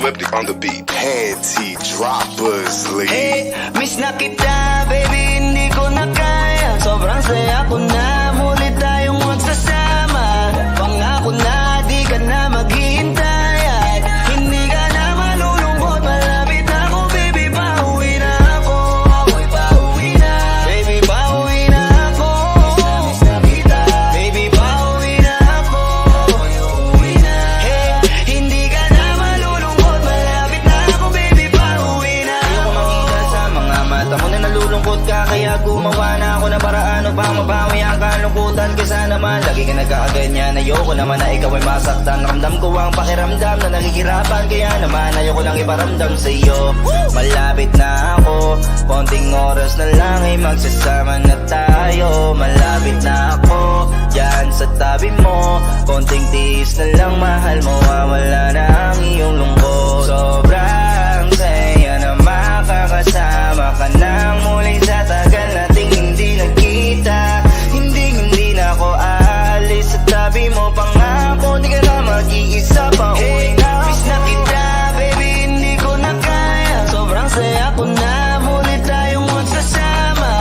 Flip on the beat. Panty droppers, lead. Hey, miss na kita, baby, hindi ko na kaya. Sobrang saya ko na, muli tayong magsasama. Pangako na, di ka na maghihintay. At hindi ka na malulungkot, malapit na ako, baby, pauwi na ako. Ako'y pauwi na, baby, pauwi na ako. Miss na kita, baby, pauwi na ako. Ako'y uuwi na. Hey, hindi ka na malulungkot, malapit na ako, baby, pauwi na ako. Makita sa mga mata mo na nalulungkot ka, kaya gumawa na ako ng paraan upang mabawi ang kalungkutan. Kaysa naman lagi ka nagkakaganyan, ayoko naman na ikaw ay masaktan. Ramdam ko ang pakiramdam na nakikirapan, kaya naman ayoko lang iparamdam sa iyo. Malapit na ako, konting oras na lang ay magsasama na tayo. Malapit na ako, dyan sa tabi mo, konting tiis na lang, mahal mo, wala na ang iyong lungkot. Sobrang saya na makakasama ka nang muli sa tagal nating hindi nagkita. Hindi na ako aalis sa tabi mo, pangako di ka na mag-iisa pa. Hey, miss na kita, baby, hindi ko na kaya. Sobrang saya ko na, muli tayong magsasama.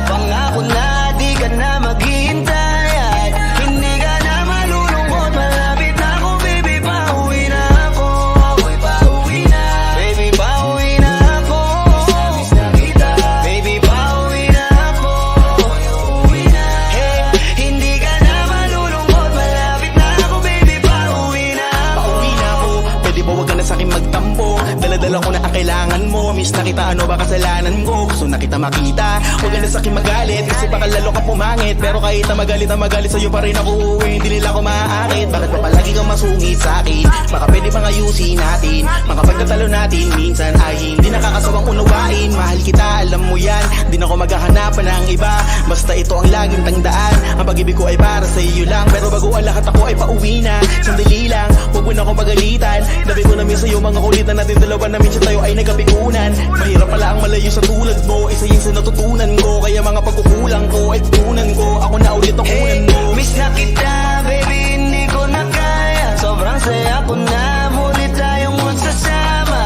Pangako na, di ka na maghihintay. At hindi ka na malulungkot, malapit na ako, baby, pauwi na ako. Ako'y pauwi na, baby, pauwi na ako. Miss na kita, baby, pauwi na ako. Ako'y uuwi na. Hey, hindi ka na malulungkot, malapit na ako, baby, pauwi na ako. Pauwi na ako, pwede ba wag ka na sa'kin magtampo? Dala-dala ko na ang kailangan mo. Miss na kita, ano ba kasalanan ko? Gusto na kita makita, wag ka na sa'kin magalit. Kasi baka lalo ka pumangit, pero kahit na magalit sa'yo pa rin ako uuwi. Hindi nila ako maaakit, bakit pa palagi kang masungit sa'kin? Baka pwede pang ayusin natin, makapagkatalo natin. Minsan ay hindi nakakasawang unawain. Mahal kita, alam mo yan, di na ako maghahanapan ng iba. Basta ito ang laging tandaan, ang pag-ibig ko ay para sa iyo lang. Pero bago ang lahat ako ay pauwi na. Sandali lang, huwag mo na akong pagalitan. Dabi ko namin sa'yo mga kulitan natin dalawa, na minsan tayo ay nagkapikunan. Mahirap pala ang malayo sa tulad mo, isa yun sa natutunan ko. Kaya mga pagkukulang ko ay tutunan ko, ako na ulit ang kunan mo. Miss na kita, baby, hindi ko na kaya. Sobrang saya ko na, muli tayong magsasama.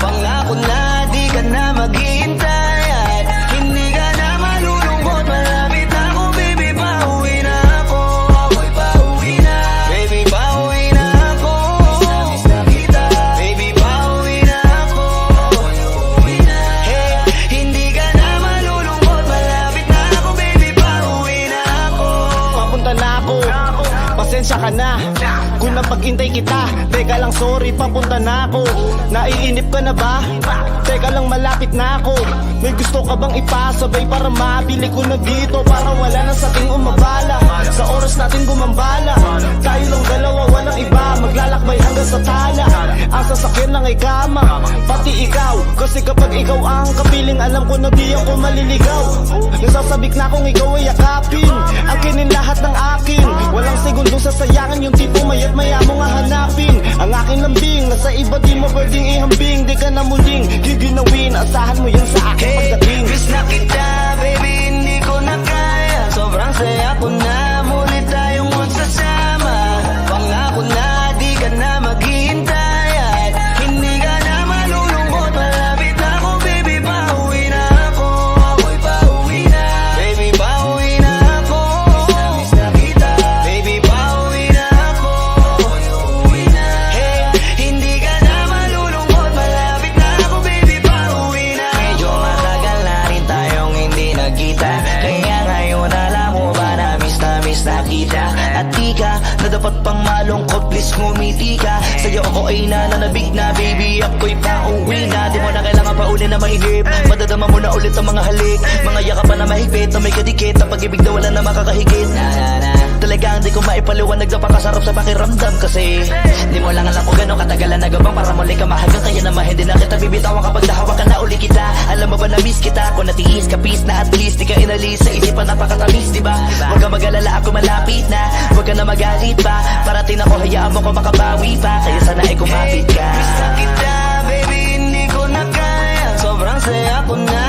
Pangako na, di ka na maghihintay. At hindi ka na malulungkot, malapit na ako, baby, pauwi na ako. Ako'y pauwi na, baby, pauwi na ako. Miss na kita, baby, pauwi na ako. Ako'y uuwi na. Hey, hindi ka na malulungkot, malapit na ako, baby, pauwi na ako. Papunta na ako, pasensya ka na kung napag-intay kita. Teka lang, sorry, papunta na ako. Naiinip ka na ba? Teka lang, malapit na ako. May gusto ka bang ipasabay para mabili ko na dito? Para wala na sa ating umabala, sa oras natin gumambala. Tayo lang dalawa, walang iba, maglalakbay hanggang sa tala. Ang sasakyan lang ay kama, pati ikaw. Kasi kapag ikaw ang kapiling, alam ko na di ako maliligaw. Nasasabik na kung ikaw ay yakapin, akinin lahat ng akin. Walang segundong sasayangan, yung tipo mayat maya mo nga hanapin. Ang aking lambing, nasa iba di mo pwedeng ihambing. Di ka na muling giginawin, asahan mo yan sa akin pagdating. Miss na kita, baby, hindi ko na kaya. Sobrang saya ko na, muli tayong magsasama. Pangako na, di ka na maghihintay. At hindi ka na malulungkot, malapit na ako, baby, pauwi na ako. Ako'y pauwi na, baby, pauwi na ako. Miss na kita, baby, pauwi na ako. Ako'y uuwi na. Hey, hindi ka na malulungkot, malapit na ako, baby, pauwi na ako. Medyo matagal na rin tayong hindi nagkita, kaya ngayon alam mo ba na miss na kita. At di ka na dapat pang malungkot, please ngumiti ka. Sa'yo ako ay nananabig na, baby, ako'y pauwi na. Di mo na kailangan pa uli na mainip, madadama mo na ulit ang mga halik. Mga yakapan na mahigpit, na may kadikit, ang pag-ibig na wala na makakahigit. Talagang di ko maipaliwanag, napakasarap sa pakiramdam. Kasi di mo lang alam kung gano'ng katagalan na gabang para muli ka mahagang. Kaya naman hindi na kita bibitawan kapag nahawa ka na uli kita. Alam mo ba na miss kita, kung natiis ka, peace na at least di ka inalis sa isipan, napakatamis, diba? Huwag ka mag-alala, ako malapit na. Huwag ka na magalit pa, parating ako, hayaan mo ko makabawi pa. Kaya sana ay kumapit ka. Miss na kita, baby, hindi ko na kaya. Sobrang saya ko na,